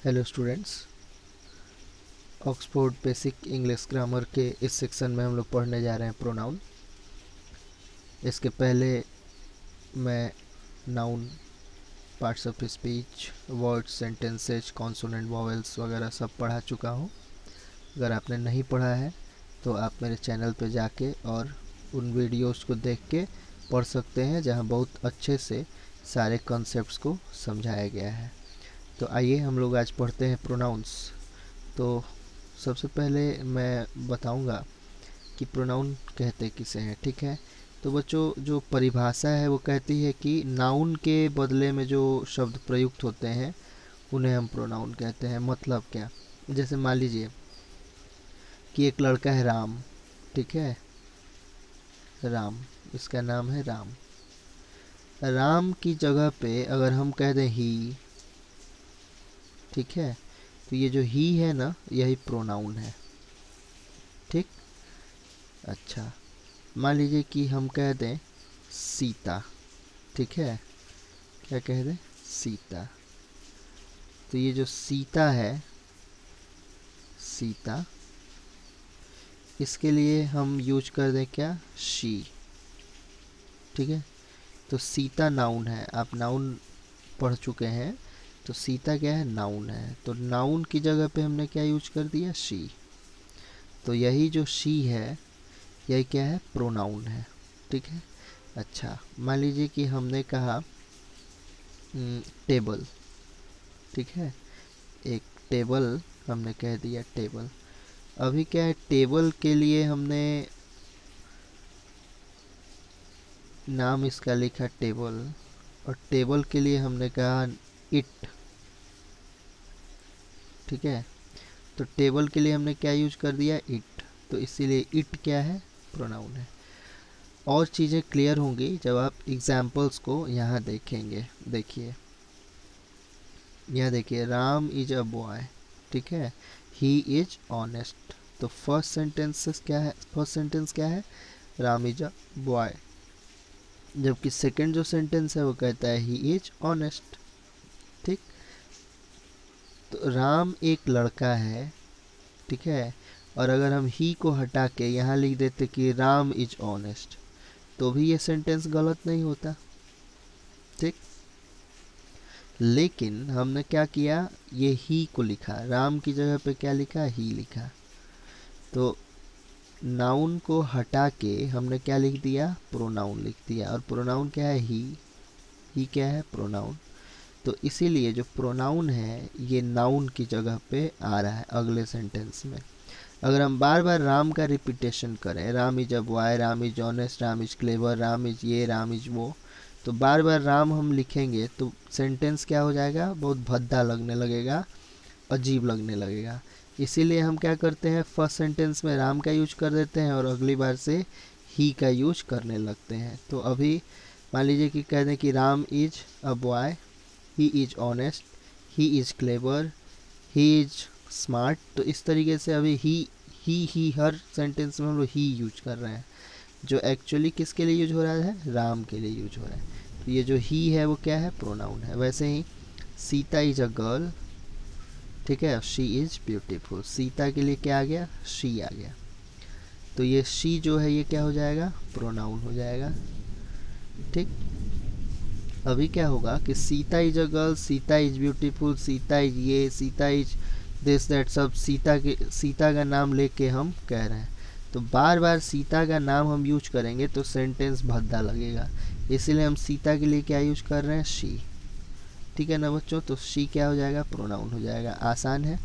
Hello students, Oxford basic English grammar के इस section में हम लोग पढ़ने जा रहे हैं प्रोनाउन। इसके पहले मैं noun, parts of speech, words, sentences, consonant, vowels वगैरह सब पढ़ा चुका हूँ। अगर आपने नहीं पढ़ा है तो आप मेरे चैनल पे जाके और उन वीडियोस को देख के पढ़ सकते हैं, जहाँ बहुत अच्छे से सारे कॉन्सेप्ट्स को समझाया गया है। तो आइए हम लोग आज पढ़ते हैं प्रोनाउंस। तो सबसे पहले मैं बताऊंगा कि प्रोनाउन कहते किसे हैं, ठीक है। तो बच्चों, जो परिभाषा है वो कहती है कि नाउन के बदले में जो शब्द प्रयुक्त होते हैं उन्हें हम प्रोनाउन कहते हैं। मतलब क्या, जैसे मान लीजिए कि एक लड़का है राम, ठीक है, राम, इसका नाम है राम। राम की जगह पे अगर हम कह दें ही, ठीक है, तो ये जो ही है ना, यही प्रोनाउन है, ठीक। अच्छा, मान लीजिए कि हम कह दें सीता, ठीक है, क्या कह दें, सीता। तो ये जो सीता है, सीता, इसके लिए हम यूज कर दें क्या, शी, ठीक है। तो सीता नाउन है, आप नाउन पढ़ चुके हैं, तो सीता क्या है, नाउन है। तो नाउन की जगह पे हमने क्या यूज कर दिया, शी। तो यही जो शी है, यही क्या है, प्रोनाउन है, ठीक है। अच्छा, मान लीजिए कि हमने कहा टेबल, ठीक है, एक टेबल हमने कह दिया, टेबल। अभी क्या है, टेबल के लिए हमने नाम इसका लिखा टेबल, और टेबल के लिए हमने कहा इट, ठीक है। तो टेबल के लिए हमने क्या यूज कर दिया, इट। तो इसीलिए इट क्या है, प्रोनाउन है। और चीज़ें क्लियर होंगी जब आप एग्जाम्पल्स को यहाँ देखेंगे। देखिए, यहाँ देखिए, राम इज अ बॉय, ठीक है, ही इज ऑनेस्ट। तो फर्स्ट सेंटेंस क्या है, फर्स्ट सेंटेंस क्या है, राम इज अ बॉय। जबकि सेकंड जो सेंटेंस है वो कहता है ही इज ऑनेस्ट, ठीक। तो राम एक लड़का है, ठीक है, और अगर हम ही को हटा के यहाँ लिख देते कि राम इज ऑनेस्ट, तो भी ये सेंटेंस गलत नहीं होता, ठीक। लेकिन हमने क्या किया, ये ही को लिखा, राम की जगह पे क्या लिखा, ही लिखा। तो नाउन को हटा के हमने क्या लिख दिया, प्रोनाउन लिख दिया। और प्रोनाउन क्या है, ही क्या है, प्रोनाउन। तो इसीलिए जो प्रोनाउन है ये नाउन की जगह पे आ रहा है अगले सेंटेंस में। अगर हम बार बार राम का रिपीटेशन करें, Ram is a boy, Ram is honest, Ram is clever, Ram is ये, राम इज वो, तो बार बार राम हम लिखेंगे तो सेंटेंस क्या हो जाएगा, बहुत भद्दा लगने लगेगा, अजीब लगने लगेगा। इसीलिए हम क्या करते हैं, फर्स्ट सेंटेंस में राम का यूज कर देते हैं और अगली बार से ही का यूज करने लगते हैं। तो अभी मान लीजिए कि कह दें कि Ram is a boy, he is honest, he is clever, he is smart. तो इस तरीके से अभी ही हर सेंटेंस में हम लोग ही यूज कर रहे हैं, जो एक्चुअली किसके लिए यूज हो रहा है, राम के लिए यूज हो रहा है। तो ये जो ही है वो क्या है, प्रोनाउन है। वैसे ही सीता इज अ गर्ल, ठीक है, शी इज ब्यूटीफुल। सीता के लिए क्या आ गया, शी आ गया। तो ये शी जो है ये क्या हो जाएगा, प्रोनाउन हो जाएगा, ठीक। अभी क्या होगा कि Sita is a girl, Sita is beautiful, Sita is ये, सीता इज दिस दैट, सब सीता का नाम लेके हम कह रहे हैं। तो बार बार सीता का नाम हम यूज करेंगे तो सेंटेंस भद्दा लगेगा, इसीलिए हम सीता के लिए क्या यूज कर रहे हैं, शी, ठीक है ना बच्चों। तो शी क्या हो जाएगा, प्रोनाउन हो जाएगा, आसान है।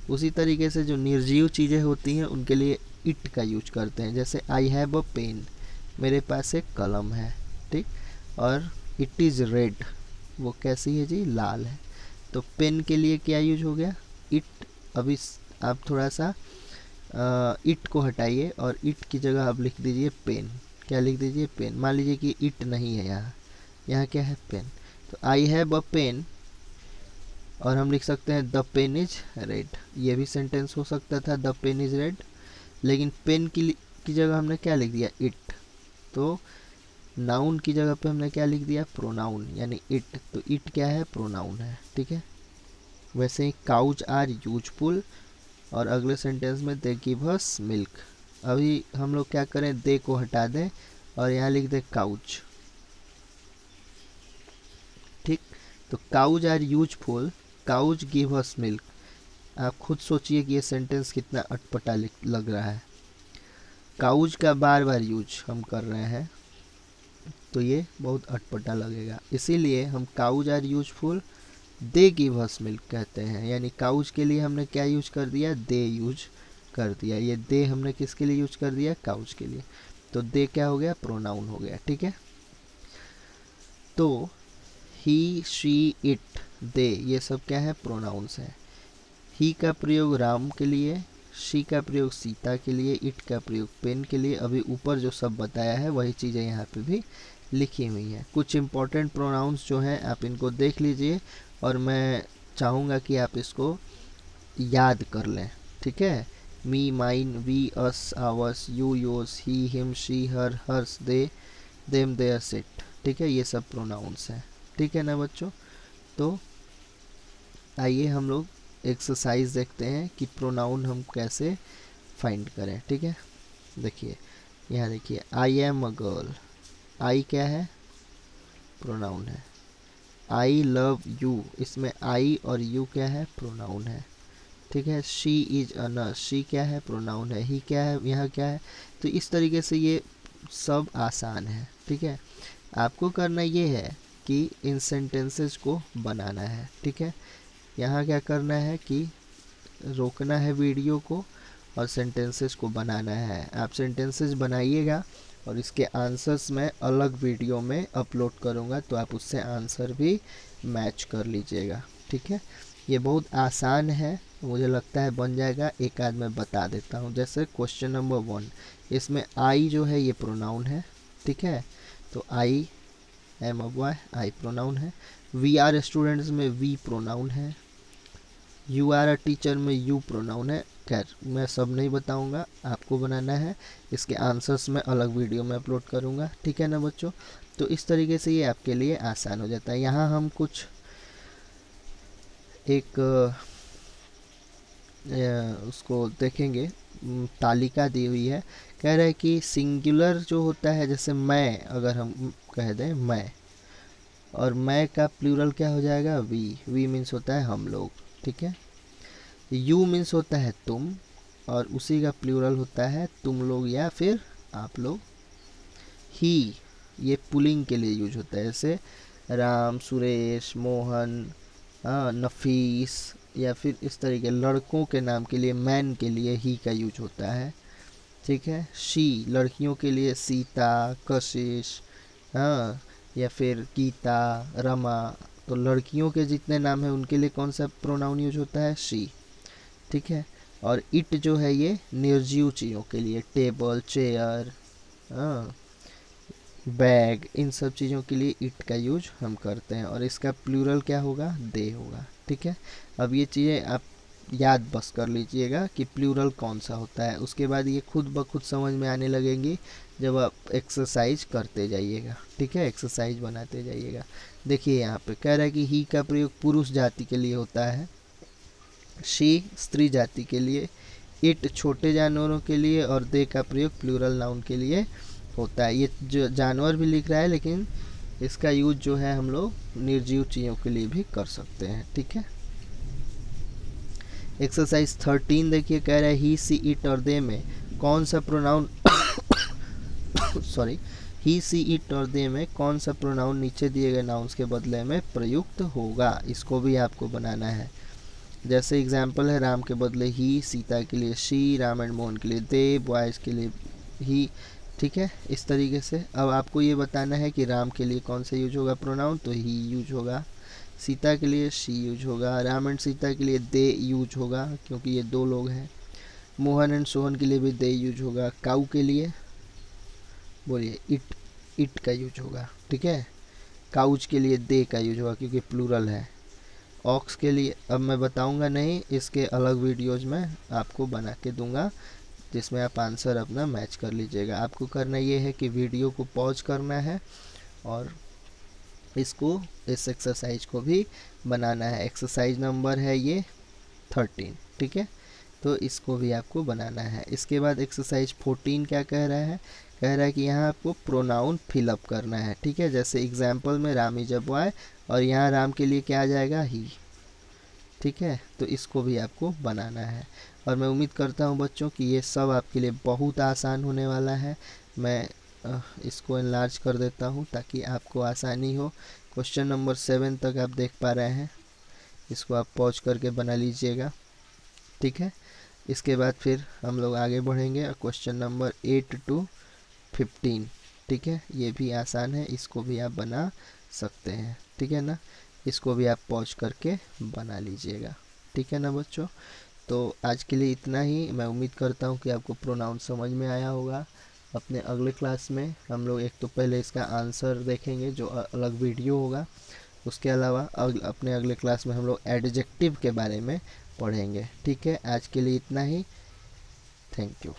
उसी तरीके से जो निर्जीव चीज़ें होती हैं उनके लिए इट का यूज करते हैं। जैसे आई हैव अ पेन, मेरे पास एक कलम है, ठीक, और इट इज़ रेड, वो कैसी है जी, लाल है। तो पेन के लिए क्या यूज हो गया, इट। अभी आप थोड़ा सा इट को हटाइए और इट की जगह आप लिख दीजिए पेन। क्या लिख दीजिए, पेन। मान लीजिए कि इट नहीं है यहाँ, यहाँ क्या है, पेन। तो आई हैव अ पेन, और हम लिख सकते हैं द पेन इज रेड, ये भी सेंटेंस हो सकता था, द पेन इज रेड। लेकिन पेन की जगह हमने क्या लिख दिया, इट। तो नाउन की जगह पे हमने क्या लिख दिया, प्रोनाउन, यानी इट। तो इट क्या है, प्रोनाउन है, ठीक है। वैसे ही काउज आर यूजफुल, और अगले सेंटेंस में दे गिव अस मिल्क। अभी हम लोग क्या करें, दे को हटा दें और यहाँ लिख दें काउज। ठीक, तो cows are useful, cows give us milk. आप खुद सोचिए कि ये सेंटेंस कितना अटपटा लग रहा है। काउज का बार बार यूज हम कर रहे हैं तो ये बहुत अटपटा लगेगा, इसीलिए हम cows are useful, they give us milk कहते हैं। यानी काउज के लिए हमने क्या यूज कर दिया, दे यूज कर दिया। ये दे हमने किसके लिए यूज कर दिया, काउज के लिए। तो दे क्या हो गया, प्रोनाउन हो गया। ठीक है, तो ही, शी, इट, दे, ये सब क्या है, प्रोनाउंस है। ही का प्रयोग राम के लिए, शी का प्रयोग सीता के लिए, इट का प्रयोग पेन के लिए। अभी ऊपर जो सब बताया है वही चीज़ें यहाँ पे भी लिखी हुई हैं। कुछ इम्पोर्टेंट प्रोनाउंस जो हैं आप इनको देख लीजिए और मैं चाहूँगा कि आप इसको याद कर लें। ठीक है, me, mine, we, us, ours, you, yours, he, him, she, her, hers, they, them, their, it. ठीक है, ये सब प्रोनाउंस हैं। ठीक है ना बच्चों, तो आइए हम लोग एक्सरसाइज देखते हैं कि प्रोनाउन हम कैसे फाइंड करें। ठीक है, देखिए यहाँ देखिए, आई एम अ गर्ल, आई क्या है, प्रोनाउन है। आई लव यू, इसमें आई और यू क्या है, प्रोनाउन है। ठीक है, she is a nurse, she क्या है, प्रोनाउन है। ही क्या है, यहाँ क्या है। तो इस तरीके से ये सब आसान है। ठीक है, आपको करना ये है कि इन सेंटेंसेस को बनाना है। ठीक है, यहाँ क्या करना है कि रोकना है वीडियो को और सेंटेंसेस को बनाना है। आप सेंटेंसेस बनाइएगा और इसके आंसर्स मैं अलग वीडियो में अपलोड करूँगा, तो आप उससे आंसर भी मैच कर लीजिएगा। ठीक है, ये बहुत आसान है, मुझे लगता है बन जाएगा। एक आध मैं बता देता हूँ। जैसे क्वेश्चन नंबर 1, इसमें आई जो है ये प्रोनाउन है। ठीक है, तो I am a boy, I pronoun है। वी आर स्टूडेंट्स में वी प्रोनाउन है। यू आर अ टीचर में यू प्रोनाउन है। खैर मैं सब नहीं बताऊंगा, आपको बनाना है। इसके आंसर्स मैं अलग वीडियो में अपलोड करूंगा। ठीक है ना बच्चों, तो इस तरीके से ये आपके लिए आसान हो जाता है। यहाँ हम कुछ एक उसको देखेंगे, तालिका दी हुई है। कह रहा है कि सिंगुलर जो होता है, जैसे मैं अगर हम कह दें मैं, और मैं का प्लूरल क्या हो जाएगा, वी। वी मीन्स होता है हम लोग। ठीक है, यू मीन्स होता है तुम, और उसी का प्लूरल होता है तुम लोग या फिर आप लोग। ही ये पुलिंग के लिए यूज होता है, जैसे राम, सुरेश, मोहन, नफीस, या फिर इस तरीके लड़कों के नाम के लिए मैन के लिए ही का यूज होता है। ठीक है, शी लड़कियों के लिए सीता, कशिश, हाँ, या फिर गीता, रमा। तो लड़कियों के जितने नाम हैं उनके लिए कौन सा प्रोनाउन यूज होता है, शी। ठीक है, और इट जो है ये निर्जीव चीज़ों के लिए, टेबल, चेयर, बैग, इन सब चीज़ों के लिए इट का यूज हम करते हैं, और इसका प्लूरल क्या होगा, दे होगा। ठीक है, अब ये चीज़ें आप याद बस कर लीजिएगा कि प्लूरल कौन सा होता है। उसके बाद ये खुद ब खुद समझ में आने लगेंगी जब आप एक्सरसाइज करते जाइएगा। ठीक है, एक्सरसाइज बनाते जाइएगा। देखिए यहाँ पे कह रहा है कि ही का प्रयोग पुरुष जाति के लिए होता है, शी स्त्री जाति के लिए, इट छोटे जानवरों के लिए, और दे का प्रयोग प्लूरल नाउन के लिए होता है। ये जो जानवर भी लिख रहा है, लेकिन इसका यूज जो है हम लोग निर्जीव चीज़ों के लिए भी कर सकते हैं। ठीक है, एक्सरसाइज 13 देखिए, कह रहा है ही, सी, इट और दे में कौन सा pronoun sorry, he, she, it और दे में कौन सा प्रोनाउन नीचे दिए गए नाउन्स के बदले में प्रयुक्त होगा, इसको भी आपको बनाना है। जैसे एग्जाम्पल है, राम के बदले ही, सीता के लिए शी, राम एंड मोहन के लिए दे, बॉयज़ के लिए ही। ठीक है, इस तरीके से अब आपको ये बताना है कि राम के लिए कौन सा यूज होगा प्रोनाउन, तो ही यूज होगा। सीता के लिए शी यूज होगा। राम एंड सीता के लिए दे यूज होगा, क्योंकि ये दो लोग हैं। मोहन एंड सोहन के लिए भी दे यूज होगा। काऊ के लिए बोलिए इट का यूज होगा। ठीक है, काउच के लिए दे का यूज होगा क्योंकि प्लूरल है। ऑक्स के लिए अब मैं बताऊंगा नहीं, इसके अलग वीडियोज में आपको बना के दूंगा, जिसमें आप आंसर अपना मैच कर लीजिएगा। आपको करना ये है कि वीडियो को पॉज करना है और इसको इस एक्सरसाइज को भी बनाना है। एक्सरसाइज नंबर है ये 13, ठीक है। तो इसको भी आपको बनाना है। इसके बाद एक्सरसाइज 14 क्या कह रहा है, कह रहा है कि यहाँ आपको प्रोनाउन फिलअप करना है, ठीक है। जैसे एग्जाम्पल में राम इज अ बॉय, और यहाँ राम के लिए क्या आ जाएगा, ही, ठीक है। तो इसको भी आपको बनाना है। और मैं उम्मीद करता हूँ बच्चों कि ये सब आपके लिए बहुत आसान होने वाला है। मैं इसको एनलार्ज कर देता हूँ ताकि आपको आसानी हो। क्वेश्चन नंबर 7 तक आप देख पा रहे हैं, इसको आप पॉज करके बना लीजिएगा, ठीक है। इसके बाद फिर हम लोग आगे बढ़ेंगे क्वेश्चन नंबर 8 to 15, ठीक है। ये भी आसान है, इसको भी आप बना सकते हैं, ठीक है ना। इसको भी आप पॉज करके बना लीजिएगा, ठीक है ना बच्चों। तो आज के लिए इतना ही। मैं उम्मीद करता हूँ कि आपको प्रोनाउन समझ में आया होगा। अपने अगले क्लास में हम लोग एक तो पहले इसका आंसर देखेंगे जो अलग वीडियो होगा, उसके अलावा अपने अगले क्लास में हम लोग एडजेक्टिव के बारे में पढ़ेंगे, ठीक है। आज के लिए इतना ही। Thank you.